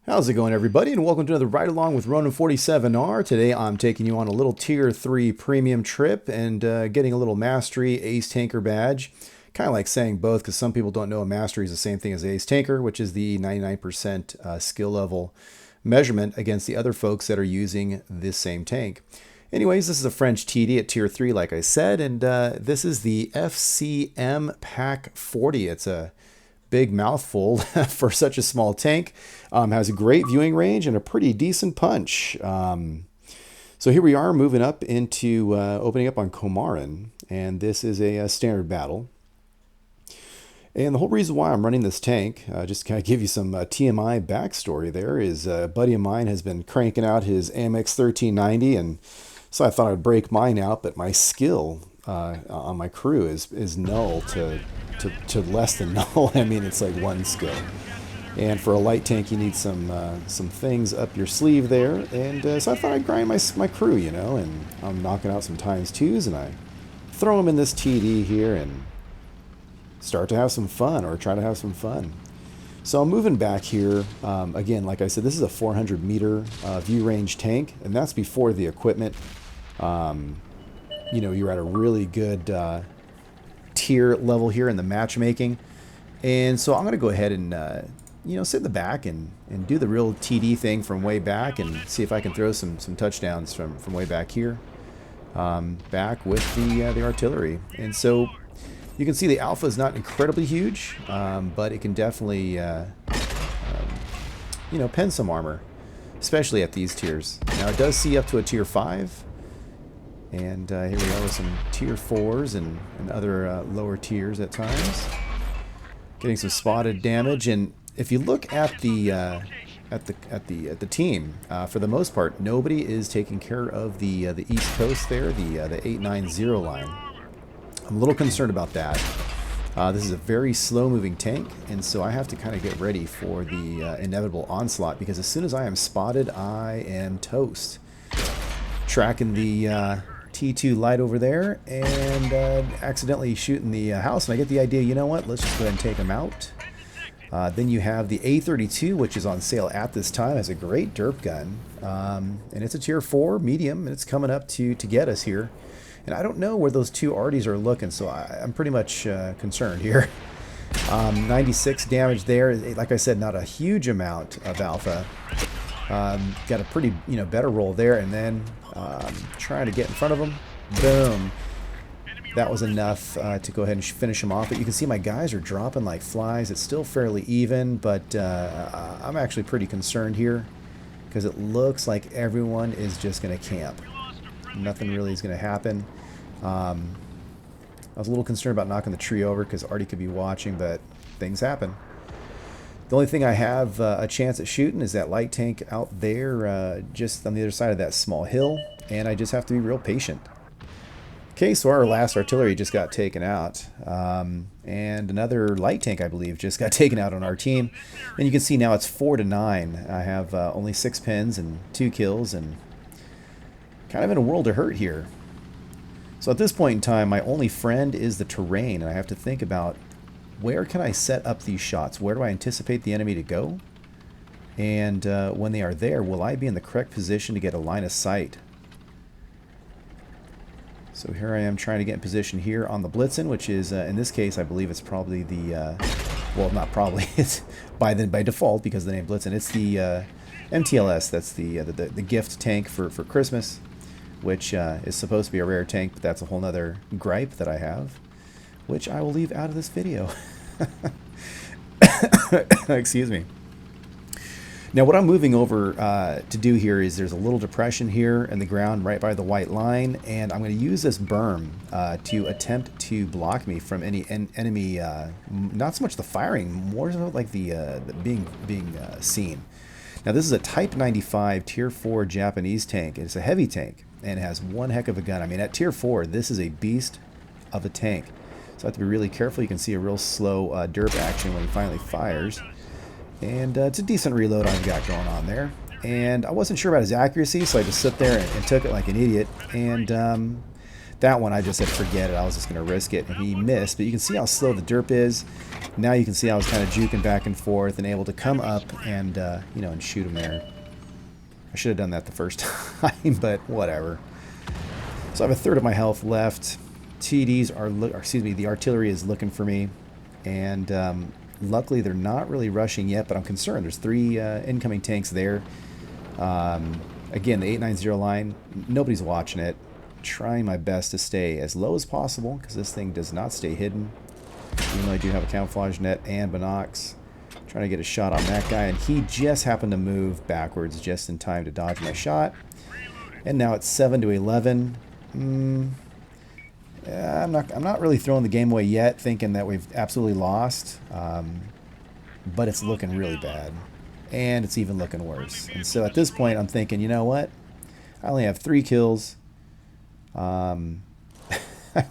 How's it going, everybody, and welcome to another ride along with RONIN 47R. Today I'm taking you on a little Tier 3 premium trip and getting a little Mastery Ace Tanker badge. Kind of like saying both, because some people don't know a Mastery is the same thing as Ace Tanker, which is the 99% skill level measurement against the other folks that are using this same tank. Anyways, this is a French TD at Tier 3, like I said, and this is the FCM40. It's a big mouthful for such a small tank. Has a great viewing range and a pretty decent punch. So here we are moving up into opening up on Komarin, and this is a standard battle. And the whole reason why I'm running this tank, just to kind of give you some TMI backstory there, is a buddy of mine has been cranking out his AMX 1390, and so I thought I'd break mine out, but my skill on my crew is null to less than null. I mean, it's like one skill. And for a light tank, you need some things up your sleeve there. And so I thought I'd grind my crew, you know, and I'm knocking out some times twos, and I throw them in this TD here and start to have some fun, or try to have some fun. So I'm moving back here. Again, like I said, this is a 400 meter view range tank, and that's before the equipment. You know, you're at a really good tier level here in the matchmaking. And so I'm going to go ahead and, you know, sit in the back and do the real TD thing from way back and see if I can throw some touchdowns from way back here. Back with the artillery. And so you can see the alpha is not incredibly huge, but it can definitely, you know, pen some armor, especially at these tiers. Now it does see up to a tier 5. And here we are with some tier 4s and other lower tiers at times. Getting some spotted damage, and if you look at the team, for the most part, nobody is taking care of the East Coast there, the 890 line. I'm a little concerned about that. This is a very slow-moving tank, and so I have to kind of get ready for the inevitable onslaught, because as soon as I am spotted, I am toast. Tracking the T2 light over there and accidentally shooting the house, and I get the idea, you know what, let's just go ahead and take them out. Then you have the A32, which is on sale at this time. Has a great derp gun, and it's a tier 4 medium, and it's coming up to get us here. And I don't know where those two arties are looking, so I'm pretty much concerned here. 96 damage there. Like I said, not a huge amount of alpha. Got a pretty, you know, better roll there, and then trying to get in front of them. Boom. That was enough to go ahead and finish him off. But you can see my guys are dropping like flies. It's still fairly even, but I'm actually pretty concerned here, because it looks like everyone is just going to camp. Nothing really is going to happen. I was a little concerned about knocking the tree over, because Artie could be watching, but things happen. The only thing I have a chance at shooting is that light tank out there, just on the other side of that small hill, and I just have to be real patient. Okay, so our last artillery just got taken out, and another light tank, I believe, just got taken out on our team. And you can see now it's 4-9. I have only 6 pins and 2 kills, and kind of in a world of hurt here. So at this point in time, my only friend is the terrain, and I have to think about, where can I set up these shots? Where do I anticipate the enemy to go? And when they are there, will I be in the correct position to get a line of sight? So here I am trying to get in position here on the Blitzen, which is, in this case, I believe it's probably the, well, not probably, it's by default, because of the name Blitzen. It's the MTLS, that's the gift tank for Christmas, which is supposed to be a rare tank, but that's a whole nother gripe that I have, which I will leave out of this video. Excuse me. Now what I'm moving over to do here is, there's a little depression here in the ground right by the white line, and I'm going to use this berm to attempt to block me from any enemy, not so much the firing, more so like the being seen. Now this is a Type 95 Tier 4 Japanese tank. It's a heavy tank, and it has one heck of a gun. I mean, at Tier 4, this is a beast of a tank. So I have to be really careful. You can see a real slow derp action when he finally fires. And it's a decent reload I've got going on there. And I wasn't sure about his accuracy, so I just sit there and took it like an idiot. And That one I just said forget it. I was just going to risk it, and he missed. But you can see how slow the derp is. Now you can see I was kind of juking back and forth and able to come up and you know, and shoot him there. I should have done that the first time, but whatever. So I have a third of my health left. TDs are, excuse me, the artillery is looking for me, and luckily they're not really rushing yet, but I'm concerned. There's 3 incoming tanks there. Again, the 890 line, nobody's watching it. Trying my best to stay as low as possible because this thing does not stay hidden. Even though I do have a camouflage net and binocs. Trying to get a shot on that guy, and he just happened to move backwards just in time to dodge my shot. And now it's 7-11. I'm not really throwing the game away yet, thinking that we've absolutely lost. But it's looking really bad, and it's even looking worse. And so at this point, I'm thinking, you know what? I only have 3 kills. I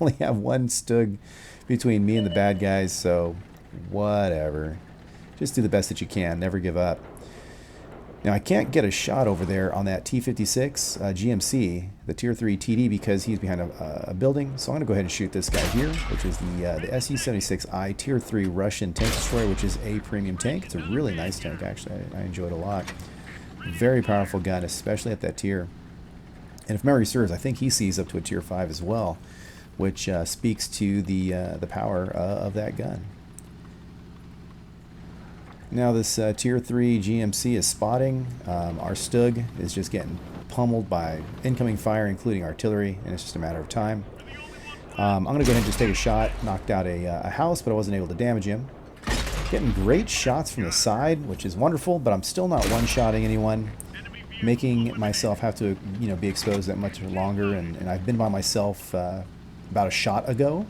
only have 1 stug between me and the bad guys, so whatever. Just do the best that you can. Never give up. Now, I can't get a shot over there on that T-56 GMC, the Tier 3 TD, because he's behind a building. So I'm going to go ahead and shoot this guy here, which is the SU-76I Tier 3 Russian tank destroyer, which is a premium tank. It's a really nice tank, actually. I enjoy it a lot. Very powerful gun, especially at that tier. And if memory serves, I think he sees up to a Tier 5 as well, which speaks to the power of that gun. Now this Tier 3 GMC is spotting. Our Stug is just getting pummeled by incoming fire, including artillery, and it's just a matter of time. I'm going to go ahead and just take a shot. Knocked out a house, but I wasn't able to damage him. Getting great shots from the side, which is wonderful, but I'm still not one-shotting anyone, making myself have to, you know, be exposed that much longer. And I've been by myself about a shot ago.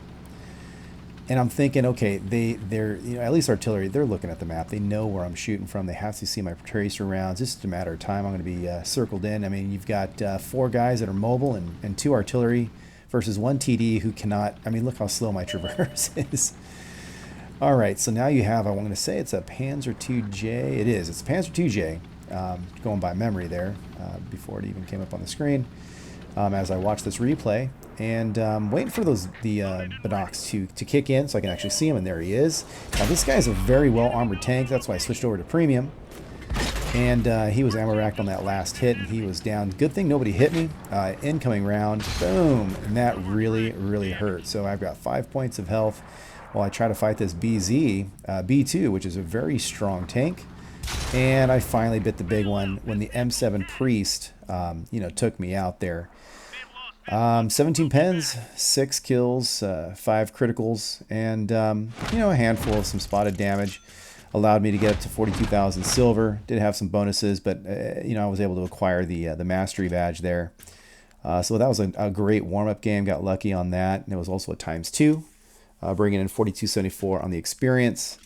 And I'm thinking, okay, they're, you know, at least artillery, they're looking at the map. They know where I'm shooting from. They have to see my tracer rounds. It's just a matter of time. I'm going to be circled in. I mean, you've got 4 guys that are mobile and 2 artillery versus 1 TD who cannot. I mean, look how slow my traverse is. All right, so now you have, I'm going to say it's a Panzer IIJ. It is. It's a Panzer IIJ, going by memory there before it even came up on the screen. As I watch this replay, and waiting for the binocs to kick in so I can actually see him, and there he is. Now this guy is a very well armored tank. That's why I switched over to premium, and he was ammo racked on that last hit, and he was down. Good thing nobody hit me. Incoming round, boom, and that really hurt. So I've got 5 points of health while I try to fight this B2, which is a very strong tank. And I finally bit the big one when the M7 Priest, you know, took me out there. 17 pens, 6 kills, 5 criticals, and you know, a handful of some spotted damage allowed me to get up to 42,000 silver. Did have some bonuses, but you know, I was able to acquire the mastery badge there. So that was a great warm-up game. Got lucky on that, and it was also a ×2, bringing in 4274 on the experience.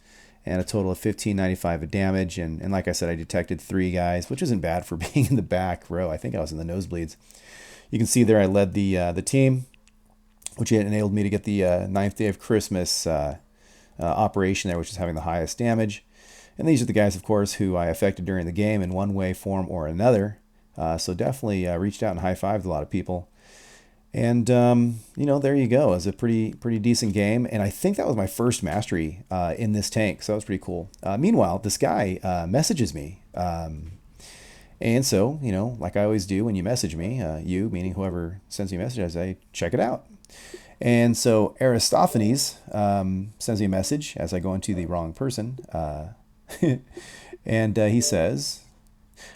And a total of 1595 of damage. And like I said, I detected 3 guys, which isn't bad for being in the back row. I think I was in the nosebleeds. You can see there I led the team, which enabled me to get the 9th Day of Christmas operation there, which is having the highest damage. And these are the guys, of course, who I affected during the game in one way, form, or another. So definitely reached out and high-fived a lot of people. And, you know, there you go. It was a pretty decent game. And I think that was my first mastery in this tank. So that was pretty cool. Meanwhile, this guy messages me. And so, you know, like I always do when you message me, you, meaning whoever sends me a message, I say, check it out. And so Aristophanes sends me a message as I go into the wrong person. And he says,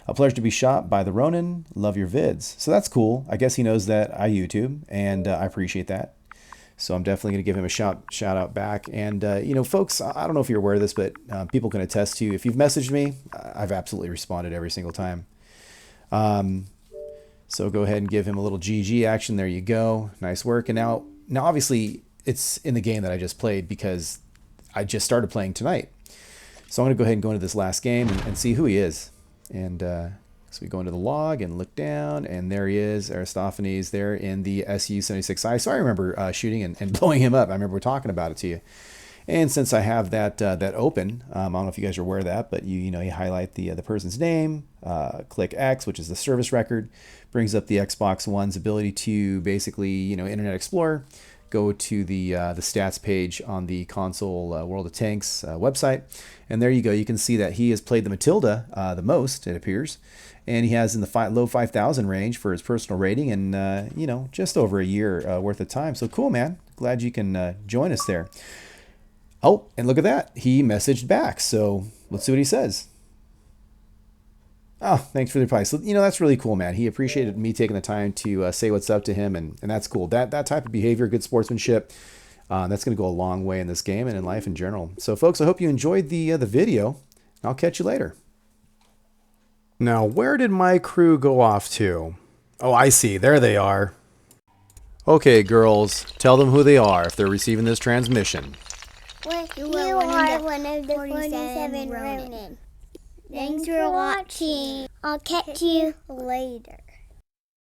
a pleasure to be shot by the Ronin. Love your vids. So that's cool. I guess he knows that I YouTube, and I appreciate that. So I'm definitely going to give him a shout out back. And, you know, folks, I don't know if you're aware of this, but people can attest to, if you've messaged me, I've absolutely responded every single time. So go ahead and give him a little GG action. There you go. Nice work. And now obviously it's in the game that I just played because I just started playing tonight. So I'm going to go ahead and go into this last game and see who he is. And so we go into the log and look down, and there he is, Aristophanes, there in the SU-76I. So I remember shooting and blowing him up. I remember talking about it to you. And since I have that open, I don't know if you guys are aware of that, but you highlight the person's name, click X, which is the service record, brings up the Xbox One's ability to basically Internet Explorer, go to the stats page on the console World of Tanks website, and there you go. You can see that he has played the Matilda the most, it appears, and he has in the low 5,000 range for his personal rating, and just over a year worth of time. So cool, man. Glad you can join us there. Oh, and look at that. He messaged back. So let's see what he says. Oh, thanks for the reply. So, that's really cool, man. He appreciated me taking the time to say what's up to him, and that's cool. That type of behavior, good sportsmanship, that's going to go a long way in this game and in life in general. So, folks, I hope you enjoyed the video. I'll catch you later. Now, where did my crew go off to? Oh, I see. There they are. Okay, girls, tell them who they are if they're receiving this transmission. You are one of the 47 Ronin. Thanks for watching. I'll catch you later.